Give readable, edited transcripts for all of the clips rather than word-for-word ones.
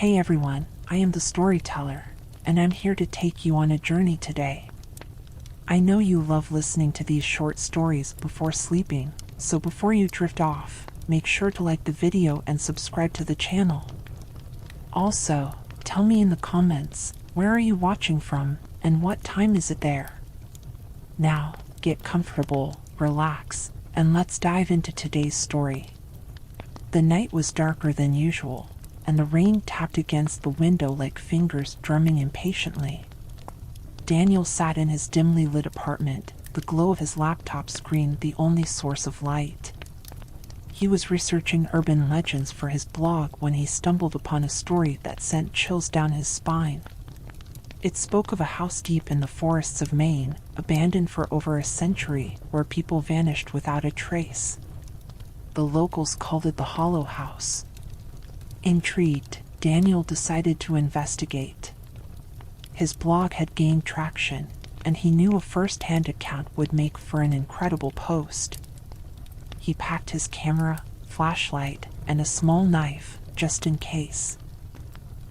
Hey everyone, I am the storyteller, and I'm here to take you on a journey today. I know you love listening to these short stories before sleeping, so before you drift off, make sure to like the video and subscribe to the channel. Also, tell me in the comments, where are you watching from, and what time is it there? Now, get comfortable, relax, and let's dive into today's story. The night was darker than usual, and the rain tapped against the window like fingers drumming impatiently. Daniel sat in his dimly lit apartment, the glow of his laptop screen the only source of light. He was researching urban legends for his blog when he stumbled upon a story that sent chills down his spine. It spoke of a house deep in the forests of Maine, abandoned for over a century, where people vanished without a trace. The locals called it the Hollow House. Intrigued, Daniel decided to investigate. His blog had gained traction, and he knew a first-hand account would make for an incredible post. He packed his camera, flashlight, and a small knife, just in case.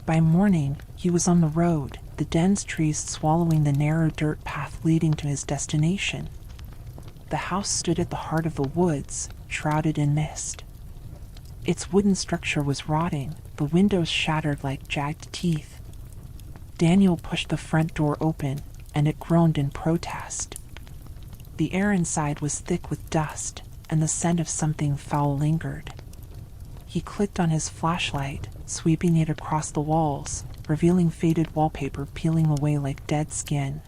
By morning, he was on the road, the dense trees swallowing the narrow dirt path leading to his destination. The house stood at the heart of the woods, shrouded in mist. Its wooden structure was rotting, the windows shattered like jagged teeth. Daniel pushed the front door open, and it groaned in protest. The air inside was thick with dust, and the scent of something foul lingered. He clicked on his flashlight, sweeping it across the walls, revealing faded wallpaper peeling away like dead skin.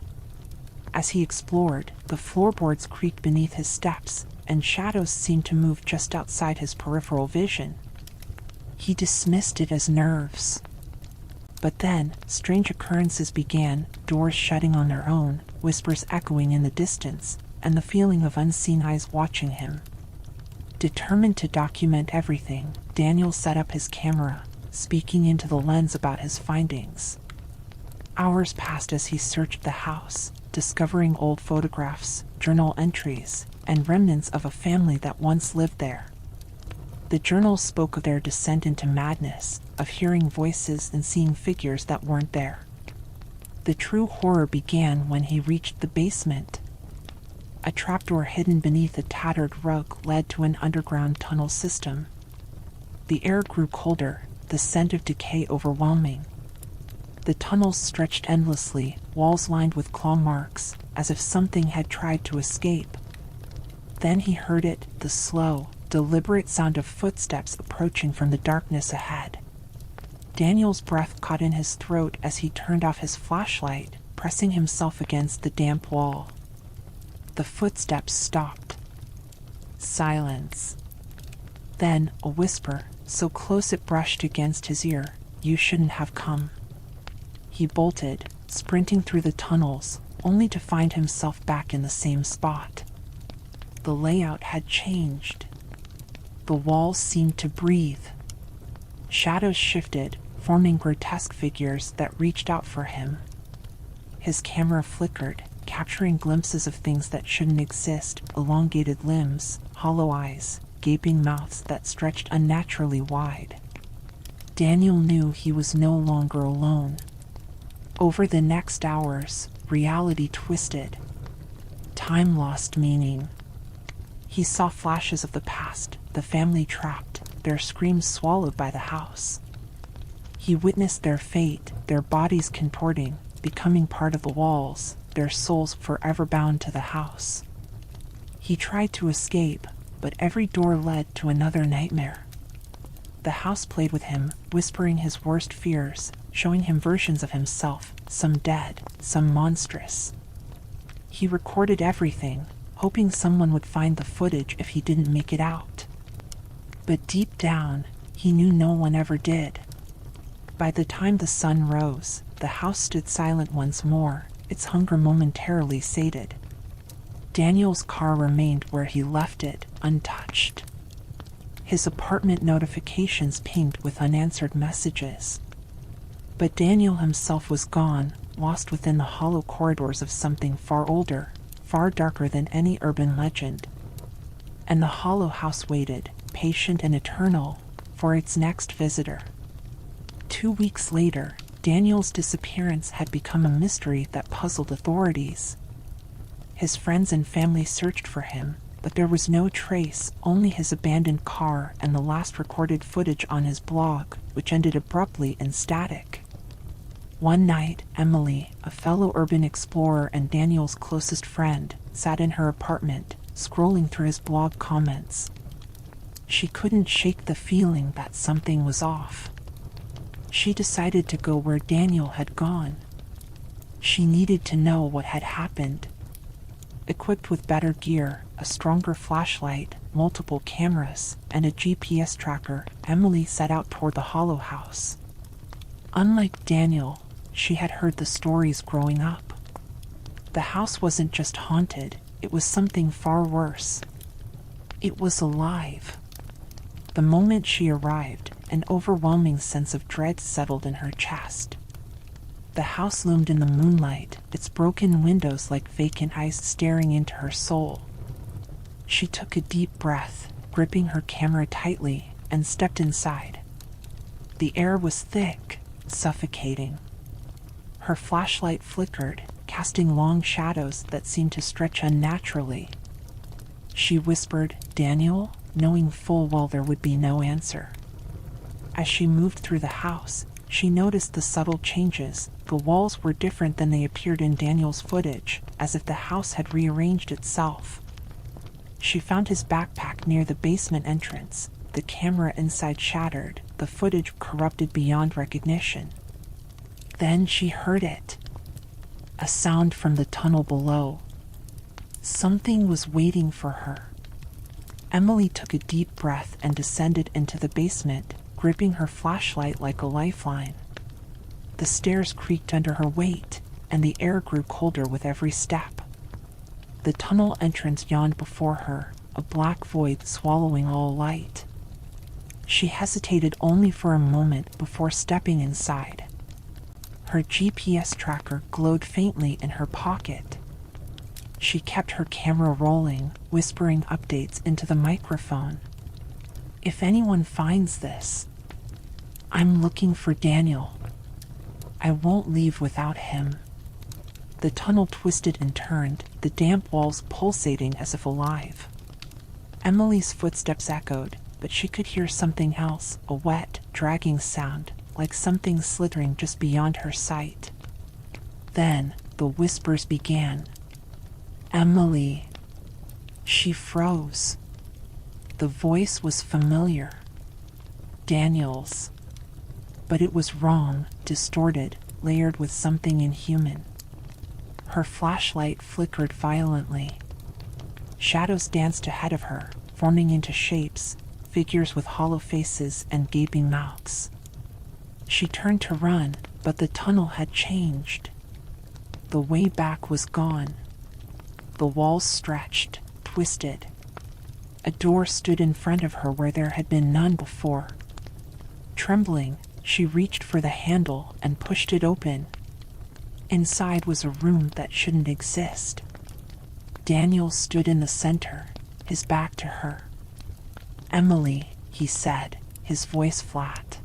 As he explored, the floorboards creaked beneath his steps, and shadows seemed to move just outside his peripheral vision. He dismissed it as nerves. But then, strange occurrences began, doors shutting on their own, whispers echoing in the distance, and the feeling of unseen eyes watching him. Determined to document everything, Daniel set up his camera, speaking into the lens about his findings. Hours passed as he searched the house, discovering old photographs, journal entries, and remnants of a family that once lived there. The journals spoke of their descent into madness, of hearing voices and seeing figures that weren't there. The true horror began when he reached the basement. A trapdoor hidden beneath a tattered rug led to an underground tunnel system. The air grew colder, the scent of decay overwhelming. The tunnels stretched endlessly, walls lined with claw marks, as if something had tried to escape. Then he heard it, the slow, deliberate sound of footsteps approaching from the darkness ahead. Daniel's breath caught in his throat as he turned off his flashlight, pressing himself against the damp wall. The footsteps stopped. Silence. Then a whisper, so close it brushed against his ear, "You shouldn't have come." He bolted, sprinting through the tunnels, only to find himself back in the same spot. The layout had changed. The walls seemed to breathe. Shadows shifted, forming grotesque figures that reached out for him. His camera flickered, capturing glimpses of things that shouldn't exist, elongated limbs, hollow eyes, gaping mouths that stretched unnaturally wide. Daniel knew he was no longer alone. Over the next hours, reality twisted. Time lost meaning. He saw flashes of the past, the family trapped, their screams swallowed by the house. He witnessed their fate, their bodies contorting, becoming part of the walls, their souls forever bound to the house. He tried to escape, but every door led to another nightmare. The house played with him, whispering his worst fears, showing him versions of himself, some dead, some monstrous. He recorded everything, hoping someone would find the footage if he didn't make it out. But deep down, he knew no one ever did. By the time the sun rose, the house stood silent once more, its hunger momentarily sated. Daniel's car remained where he left it, untouched. His apartment notifications pinged with unanswered messages. But Daniel himself was gone, lost within the hollow corridors of something far older, far darker than any urban legend. And the Hollow House waited, patient and eternal, for its next visitor. 2 weeks later, Daniel's disappearance had become a mystery that puzzled authorities. His friends and family searched for him, but there was no trace, only his abandoned car and the last recorded footage on his blog, which ended abruptly in static. One night, Emily, a fellow urban explorer and Daniel's closest friend, sat in her apartment, scrolling through his blog comments. She couldn't shake the feeling that something was off. She decided to go where Daniel had gone. She needed to know what had happened. Equipped with better gear, a stronger flashlight, multiple cameras, and a GPS tracker, Emily set out toward the Hollow House. Unlike Daniel, she had heard the stories growing up. The house wasn't just haunted, it was something far worse. It was alive. The moment she arrived, an overwhelming sense of dread settled in her chest. The house loomed in the moonlight, its broken windows like vacant eyes staring into her soul. She took a deep breath, gripping her camera tightly, and stepped inside. The air was thick, suffocating. Her flashlight flickered, casting long shadows that seemed to stretch unnaturally. She whispered, "Daniel?" knowing full well there would be no answer. As she moved through the house, she noticed the subtle changes. The walls were different than they appeared in Daniel's footage, as if the house had rearranged itself. She found his backpack near the basement entrance, the camera inside shattered, the footage corrupted beyond recognition. Then she heard it. A sound from the tunnel below. Something was waiting for her. Emily took a deep breath and descended into the basement, gripping her flashlight like a lifeline. The stairs creaked under her weight, and the air grew colder with every step. The tunnel entrance yawned before her, a black void swallowing all light. She hesitated only for a moment before stepping inside. Her GPS tracker glowed faintly in her pocket. She kept her camera rolling, whispering updates into the microphone. "If anyone finds this, I'm looking for Daniel. I won't leave without him." The tunnel twisted and turned, the damp walls pulsating as if alive. Emily's footsteps echoed, but she could hear something else, a wet, dragging sound, like something slithering just beyond her sight. Then the whispers began. "Emily." She froze. The voice was familiar. Daniel's. But it was wrong, distorted, layered with something inhuman. Her flashlight flickered violently. Shadows danced ahead of her, forming into shapes, figures with hollow faces and gaping mouths. She turned to run, but the tunnel had changed. The way back was gone. The walls stretched, twisted. A door stood in front of her where there had been none before. Trembling, she reached for the handle and pushed it open. Inside was a room that shouldn't exist. Daniel stood in the center, his back to her. "Emily," he said, his voice flat.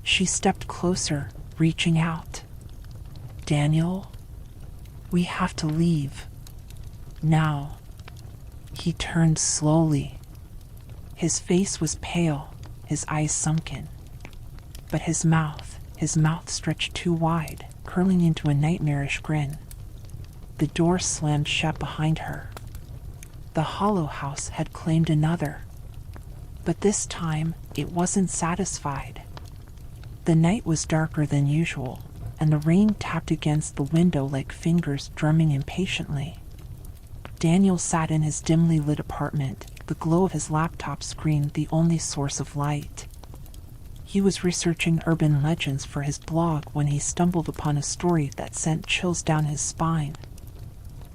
She stepped closer, reaching out. "Daniel, we have to leave. Now." He turned slowly. His face was pale, his eyes sunken. But his mouth stretched too wide, curling into a nightmarish grin. The door slammed shut behind her. The Hollow House had claimed another. But this time, it wasn't satisfied. The night was darker than usual, and the rain tapped against the window like fingers drumming impatiently. Daniel sat in his dimly lit apartment, the glow of his laptop screen the only source of light. He was researching urban legends for his blog when he stumbled upon a story that sent chills down his spine.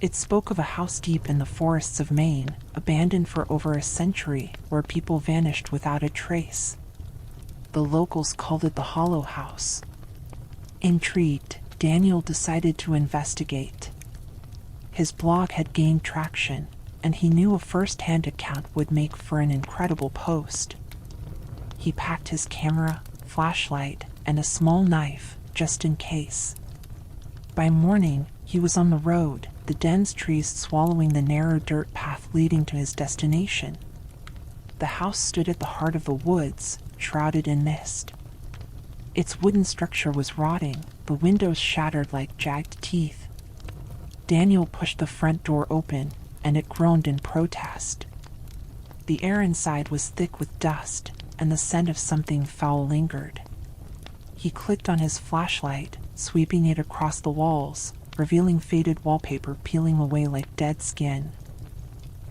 It spoke of a house deep in the forests of Maine, abandoned for over a century, where people vanished without a trace. The locals called it the Hollow House. Intrigued, Daniel decided to investigate. His blog had gained traction, and he knew a first-hand account would make for an incredible post. He packed his camera, flashlight, and a small knife, just in case. By morning, he was on the road, the dense trees swallowing the narrow dirt path leading to his destination. The house stood at the heart of the woods, shrouded in mist. Its wooden structure was rotting, the windows shattered like jagged teeth. Daniel pushed the front door open, and it groaned in protest. The air inside was thick with dust, and the scent of something foul lingered. He clicked on his flashlight, sweeping it across the walls, revealing faded wallpaper peeling away like dead skin.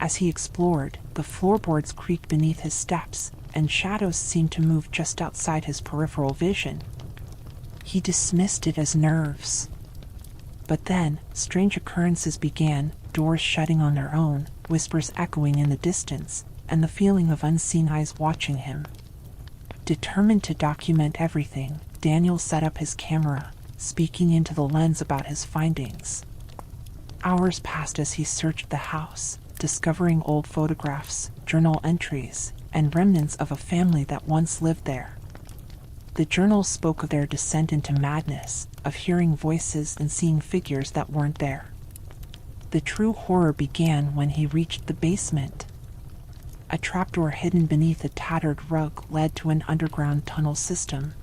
As he explored, the floorboards creaked beneath his steps, and shadows seemed to move just outside his peripheral vision. He dismissed it as nerves. But then, strange occurrences began, doors shutting on their own, whispers echoing in the distance, and the feeling of unseen eyes watching him. Determined to document everything, Daniel set up his camera, speaking into the lens about his findings. Hours passed as he searched the house, discovering old photographs, journal entries, and remnants of a family that once lived there. The journals spoke of their descent into madness, of hearing voices and seeing figures that weren't there. The true horror began when he reached the basement. A trapdoor hidden beneath a tattered rug led to an underground tunnel system.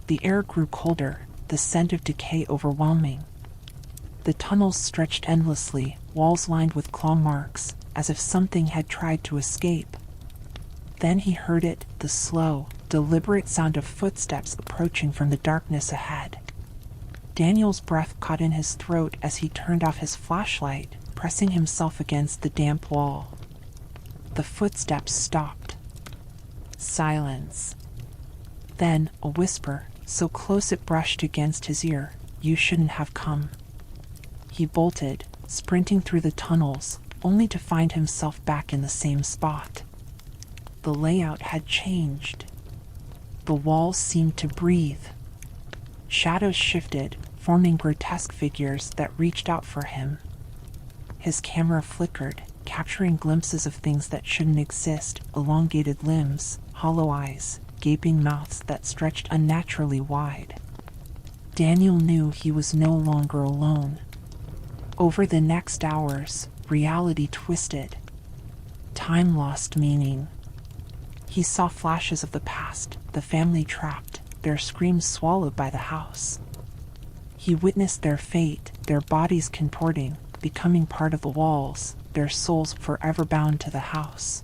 The air grew colder, the scent of decay overwhelming. The tunnels stretched endlessly, walls lined with claw marks, as if something had tried to escape. Then he heard it, the slow, deliberate sound of footsteps approaching from the darkness ahead. Daniel's breath caught in his throat as he turned off his flashlight, pressing himself against the damp wall. The footsteps stopped. Silence. Then a whisper, so close it brushed against his ear, "You shouldn't have come." He bolted, sprinting through the tunnels, only to find himself back in the same spot. The layout had changed. The walls seemed to breathe. Shadows shifted, forming grotesque figures that reached out for him. His camera flickered, capturing glimpses of things that shouldn't exist, elongated limbs, hollow eyes, gaping mouths that stretched unnaturally wide. Daniel knew he was no longer alone. Over the next hours, reality twisted. Time lost meaning. He saw flashes of the past, the family trapped, their screams swallowed by the house. He witnessed their fate, their bodies contorting, becoming part of the walls, their souls forever bound to the house.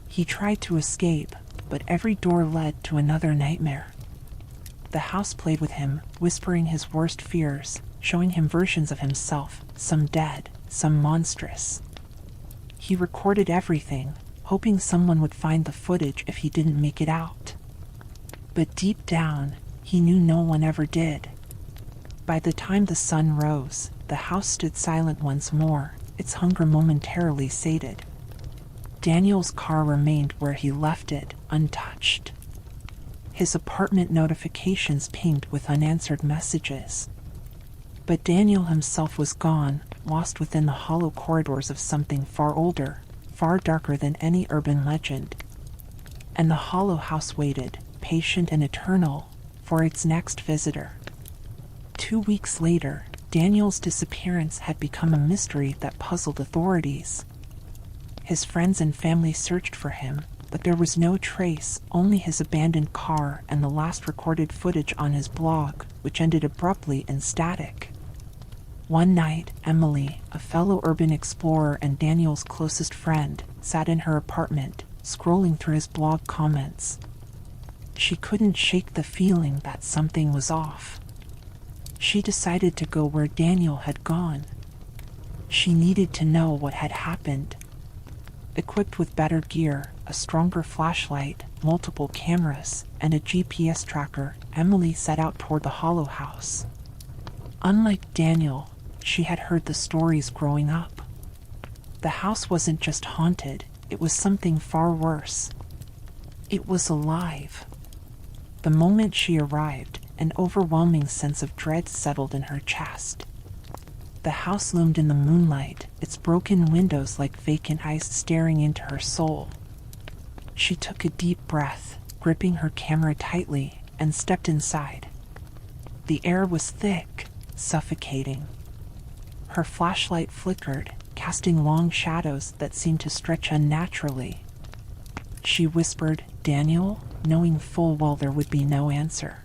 He tried to escape, but every door led to another nightmare. The house played with him, whispering his worst fears, showing him versions of himself, some dead, some monstrous. He recorded everything, hoping someone would find the footage if he didn't make it out. But deep down, he knew no one ever did. By the time the sun rose, the house stood silent once more, its hunger momentarily sated. Daniel's car remained where he left it, untouched. His apartment notifications pinged with unanswered messages. But Daniel himself was gone, lost within the hollow corridors of something far older, far darker than any urban legend. And the hollow house waited, patient and eternal, for its next visitor. 2 weeks later, Daniel's disappearance had become a mystery that puzzled authorities. His friends and family searched for him, but there was no trace, only his abandoned car and the last recorded footage on his blog, which ended abruptly and static. One night, Emily, a fellow urban explorer and Daniel's closest friend, sat in her apartment, scrolling through his blog comments. She couldn't shake the feeling that something was off. She decided to go where Daniel had gone. She needed to know what had happened. Equipped with better gear, a stronger flashlight, multiple cameras, and a GPS tracker, Emily set out toward the hollow house. Unlike Daniel, she had heard the stories growing up. The house wasn't just haunted, it was something far worse. It was alive. The moment she arrived, an overwhelming sense of dread settled in her chest. The house loomed in the moonlight, its broken windows like vacant eyes staring into her soul. She took a deep breath, gripping her camera tightly, and stepped inside. The air was thick, suffocating. Her flashlight flickered, casting long shadows that seemed to stretch unnaturally. She whispered, "Daniel," knowing full well there would be no answer.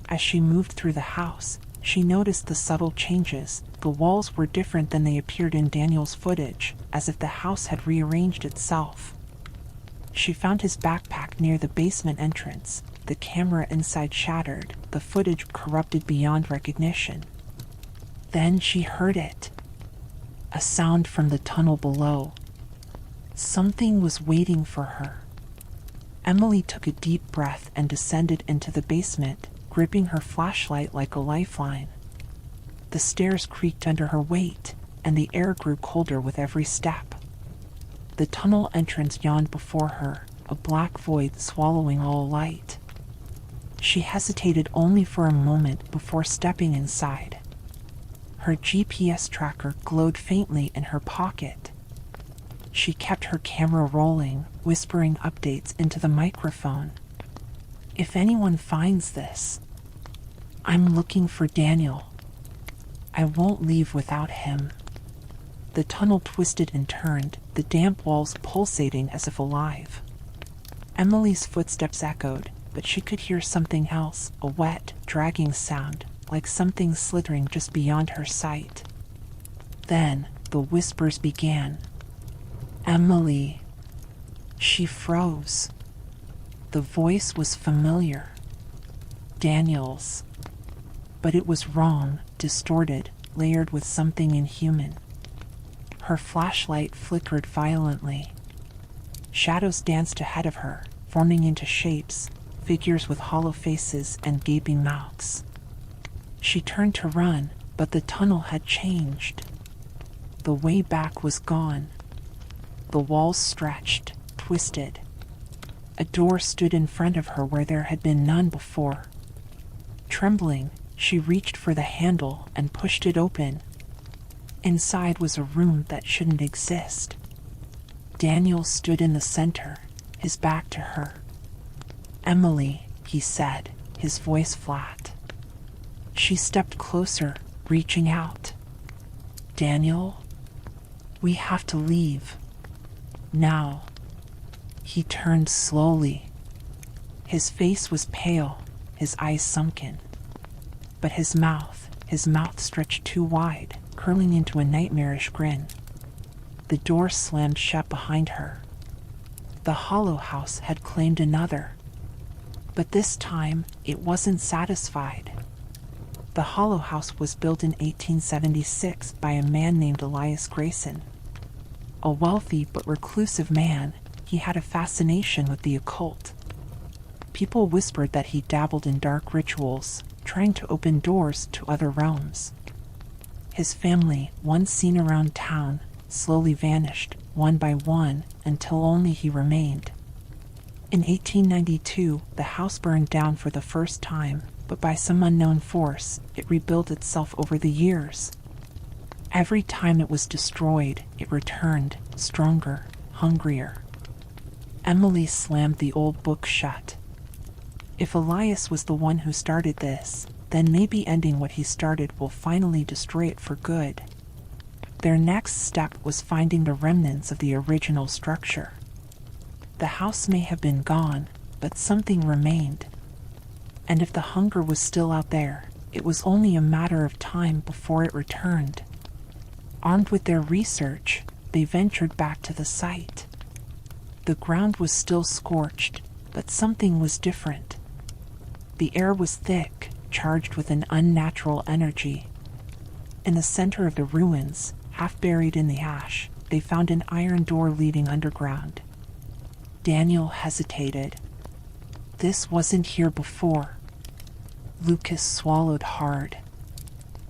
As she moved through the house, she noticed the subtle changes. The walls were different than they appeared in Daniel's footage, as if the house had rearranged itself. She found his backpack near the basement entrance, the camera inside shattered, the footage corrupted beyond recognition. Then she heard it. A sound from the tunnel below. Something was waiting for her. Emily took a deep breath and descended into the basement, gripping her flashlight like a lifeline. The stairs creaked under her weight, and the air grew colder with every step. The tunnel entrance yawned before her, a black void swallowing all light. She hesitated only for a moment before stepping inside. Her GPS tracker glowed faintly in her pocket. She kept her camera rolling, whispering updates into the microphone. "If anyone finds this, I'm looking for Daniel. I won't leave without him." The tunnel twisted and turned, the damp walls pulsating as if alive. Emily's footsteps echoed, but she could hear something else, a wet, dragging sound, like something slithering just beyond her sight. Then the whispers began. "Emily." She froze. The voice was familiar. Daniel's. But it was wrong, distorted, layered with something inhuman. Her flashlight flickered violently. Shadows danced ahead of her, forming into shapes, figures with hollow faces and gaping mouths. She turned to run, but the tunnel had changed. The way back was gone. The walls stretched, twisted. A door stood in front of her where there had been none before. Trembling, she reached for the handle and pushed it open. Inside was a room that shouldn't exist. Daniel stood in the center, his back to her. "Emily," he said, his voice flat. She stepped closer, reaching out. "Daniel, we have to leave. Now." He turned slowly. His face was pale, his eyes sunken. But his mouth stretched too wide, curling into a nightmarish grin. The door slammed shut behind her. The hollow house had claimed another. But this time, it wasn't satisfied. The hollow house was built in 1876 by a man named Elias Grayson. A wealthy but reclusive man, he had a fascination with the occult. People whispered that he dabbled in dark rituals, trying to open doors to other realms. His family, once seen around town, slowly vanished, one by one, until only he remained. In 1892, the house burned down for the first time, but by some unknown force, it rebuilt itself over the years. Every time it was destroyed, it returned, stronger, hungrier. Emily slammed the old book shut. If Elias was the one who started this, then maybe ending what he started will finally destroy it for good. Their next step was finding the remnants of the original structure. The house may have been gone, but something remained. And if the hunger was still out there, it was only a matter of time before it returned. Armed with their research, they ventured back to the site. The ground was still scorched, but something was different. The air was thick, charged with an unnatural energy. In the center of the ruins, half buried in the ash, they found an iron door leading underground. Daniel hesitated. This wasn't here before. Lucas swallowed hard.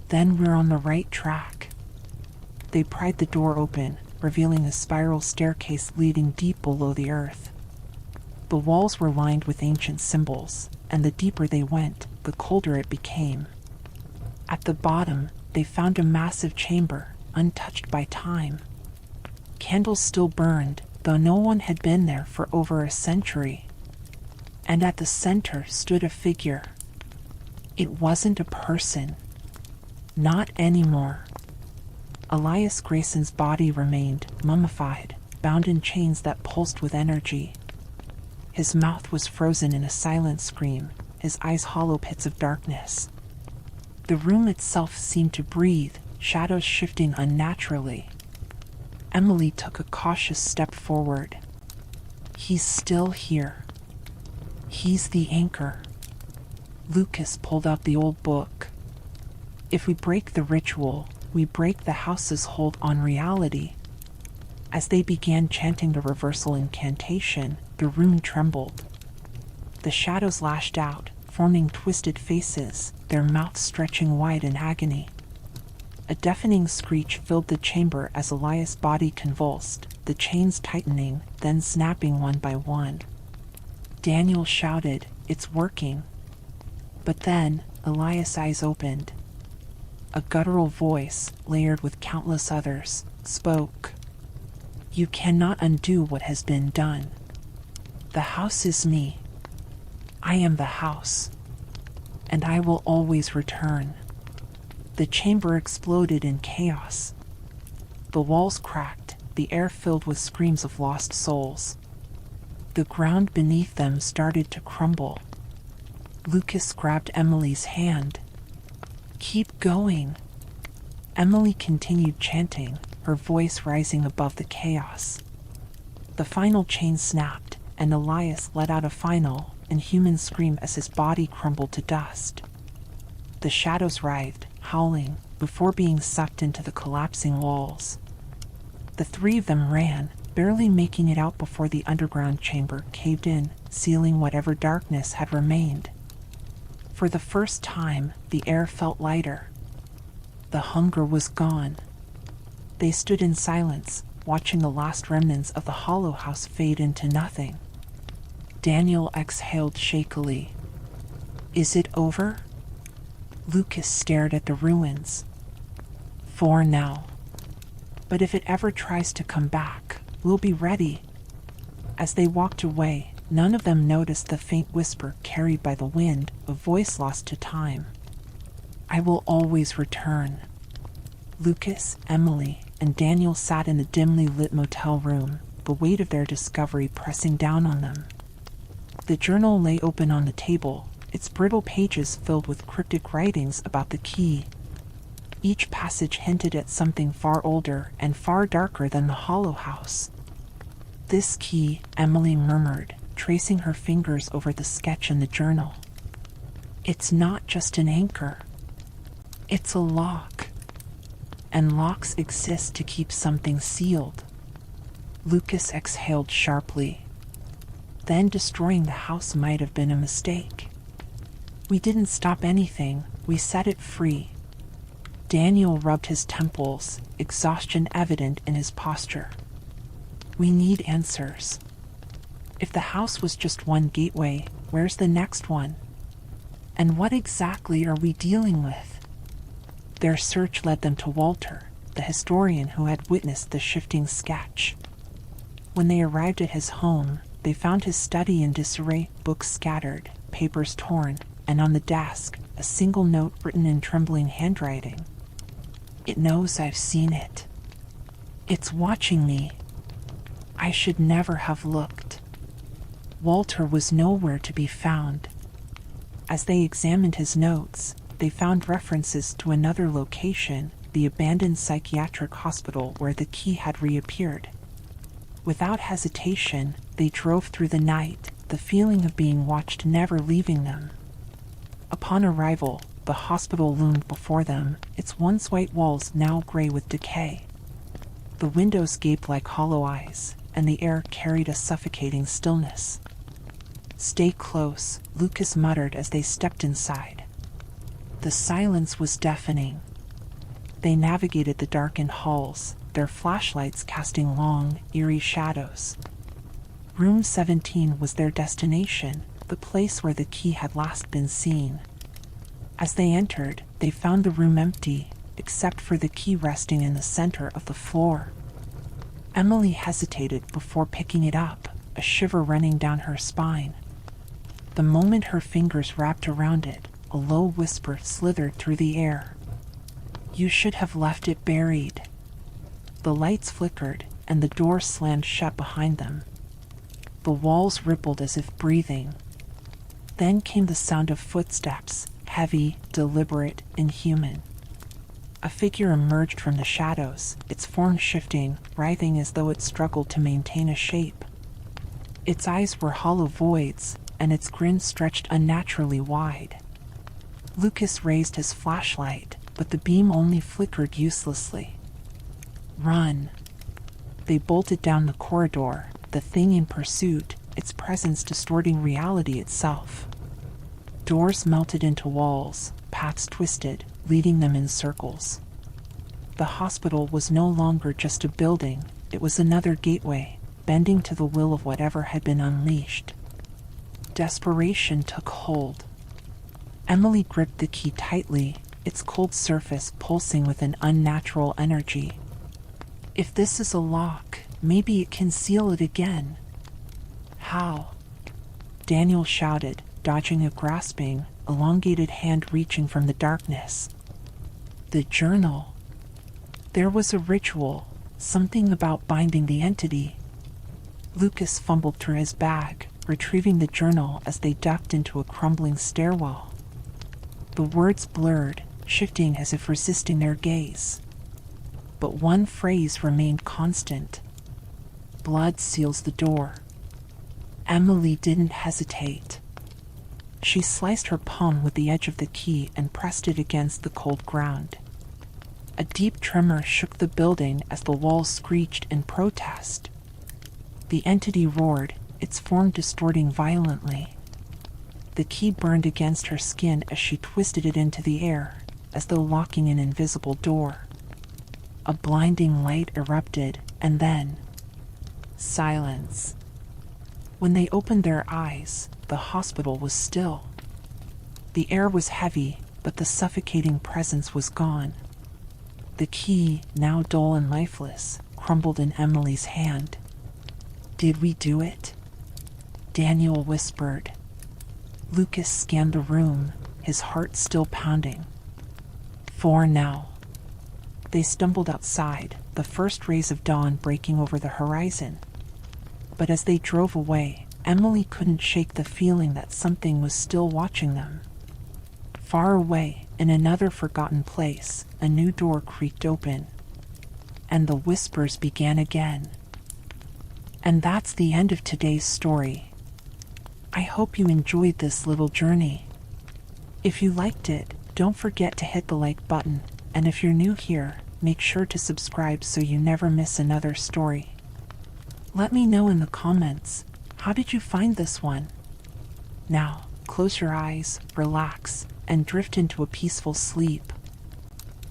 Then we're on the right track. They pried the door open, revealing a spiral staircase leading deep below the earth. The walls were lined with ancient symbols, and the deeper they went, the colder it became. At the bottom, they found a massive chamber, untouched by time. Candles still burned, though no one had been there for over a century. and at the center stood a figure. It wasn't a person. Not anymore. Elias Grayson's body remained mummified, bound in chains that pulsed with energy. His mouth was frozen in a silent scream, his eyes hollow pits of darkness. The room itself seemed to breathe, shadows shifting unnaturally. Emily took a cautious step forward. He's still here. He's the anchor. Lucas pulled out the old book. If we break the ritual, we break the house's hold on reality. As they began chanting the reversal incantation, the room trembled. The shadows lashed out, forming twisted faces, their mouths stretching wide in agony. A deafening screech filled the chamber as Elias' body convulsed, the chains tightening, then snapping one by one. Daniel shouted, "It's working." But then, Elias' eyes opened. A guttural voice, layered with countless others, spoke. "You cannot undo what has been done. The house is me. I am the house. And I will always return." The chamber exploded in chaos. The walls cracked, the air filled with screams of lost souls. The ground beneath them started to crumble. Lucas grabbed Emily's hand. "Keep going." Emily continued chanting, her voice rising above the chaos. The final chain snapped, and Elias let out a final, inhuman scream as his body crumbled to dust. The shadows writhed, howling, before being sucked into the collapsing walls. The three of them ran, barely making it out before the underground chamber caved in, sealing whatever darkness had remained. For the first time, the air felt lighter. The hunger was gone. They stood in silence, watching the last remnants of the hollow house fade into nothing. Daniel exhaled shakily. "Is it over?" Lucas stared at the ruins. "For now. But if it ever tries to come back, we'll be ready." As they walked away, none of them noticed the faint whisper carried by the wind, a voice lost to time. "I will always return." Lucas, Emily, and Daniel sat in a dimly lit motel room, the weight of their discovery pressing down on them. The journal lay open on the table, its brittle pages filled with cryptic writings about the key. Each passage hinted at something far older and far darker than the hollow house. "This key," Emily murmured, tracing her fingers over the sketch in the journal. "It's not just an anchor. It's a lock. And locks exist to keep something sealed." Lucas exhaled sharply. "Then destroying the house might have been a mistake. We didn't stop anything, we set it free." Daniel rubbed his temples, exhaustion evident in his posture. "We need answers. If the house was just one gateway, where's the next one? And what exactly are we dealing with?" Their search led them to Walter, the historian who had witnessed the shifting sketch. When they arrived at his home, they found his study in disarray, books scattered, papers torn, and on the desk, a single note written in trembling handwriting. "It knows I've seen it. It's watching me. I should never have looked." Walter was nowhere to be found. As they examined his notes, they found references to another location, the abandoned psychiatric hospital where the key had reappeared. Without hesitation, they drove through the night, the feeling of being watched never leaving them. Upon arrival, the hospital loomed before them, its once white walls now gray with decay. The windows gaped like hollow eyes, and the air carried a suffocating stillness. "Stay close," Lucas muttered as they stepped inside. The silence was deafening. They navigated the darkened halls, their flashlights casting long, eerie shadows. Room 17 was their destination, the place where the key had last been seen. As they entered, they found the room empty, except for the key resting in the center of the floor. Emily hesitated before picking it up, a shiver running down her spine. The moment her fingers wrapped around it, a low whisper slithered through the air. "You should have left it buried." The lights flickered, and the door slammed shut behind them. The walls rippled as if breathing. Then came the sound of footsteps, heavy, deliberate, inhuman. A figure emerged from the shadows, its form shifting, writhing as though it struggled to maintain a shape. Its eyes were hollow voids, and its grin stretched unnaturally wide. Lucas raised his flashlight, but the beam only flickered uselessly. "Run!" They bolted down the corridor, the thing in pursuit, its presence distorting reality itself. Doors melted into walls, paths twisted, leading them in circles. The hospital was no longer just a building, it was another gateway, bending to the will of whatever had been unleashed. Desperation took hold. Emily gripped the key tightly, its cold surface pulsing with an unnatural energy. If this is a lock, maybe it can seal it again. How? Daniel shouted, dodging a grasping, elongated hand reaching from the darkness. The journal. There was a ritual, something about binding the entity. Lucas fumbled through his bag, retrieving the journal as they ducked into a crumbling stairwell. The words blurred, shifting as if resisting their gaze. But one phrase remained constant. "Blood seals the door." Emily didn't hesitate. She sliced her palm with the edge of the key and pressed it against the cold ground. A deep tremor shook the building as the walls screeched in protest. The entity roared, its form distorting violently. The key burned against her skin as she twisted it into the air, as though locking an invisible door. A blinding light erupted, and then silence. When they opened their eyes, the hospital was still. The air was heavy, but the suffocating presence was gone. The key, now dull and lifeless, crumbled in Emily's hand. "Did we do it?" Daniel whispered. Lucas scanned the room, his heart still pounding. "For now." They stumbled outside, the first rays of dawn breaking over the horizon. But as they drove away, Emily couldn't shake the feeling that something was still watching them. Far away, in another forgotten place, a new door creaked open. And the whispers began again. And that's the end of today's story. I hope you enjoyed this little journey. If you liked it, don't forget to hit the like button, and if you're new here, make sure to subscribe so you never miss another story. Let me know in the comments, how did you find this one? Now, close your eyes, relax, and drift into a peaceful sleep.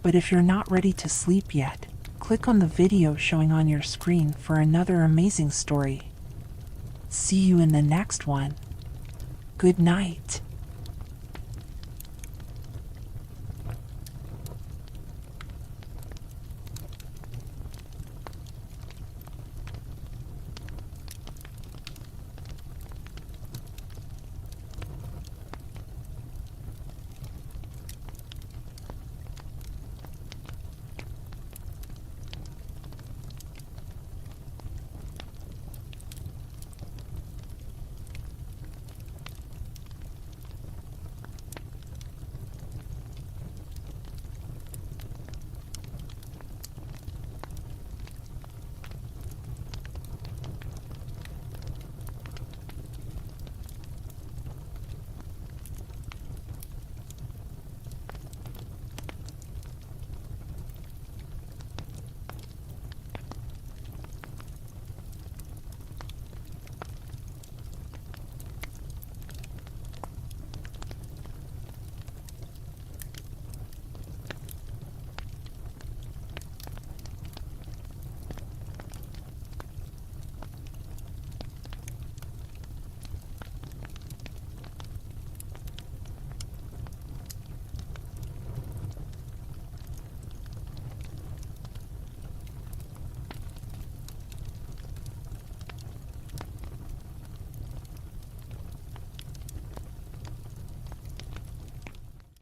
But if you're not ready to sleep yet, click on the video showing on your screen for another amazing story. See you in the next one. Good night.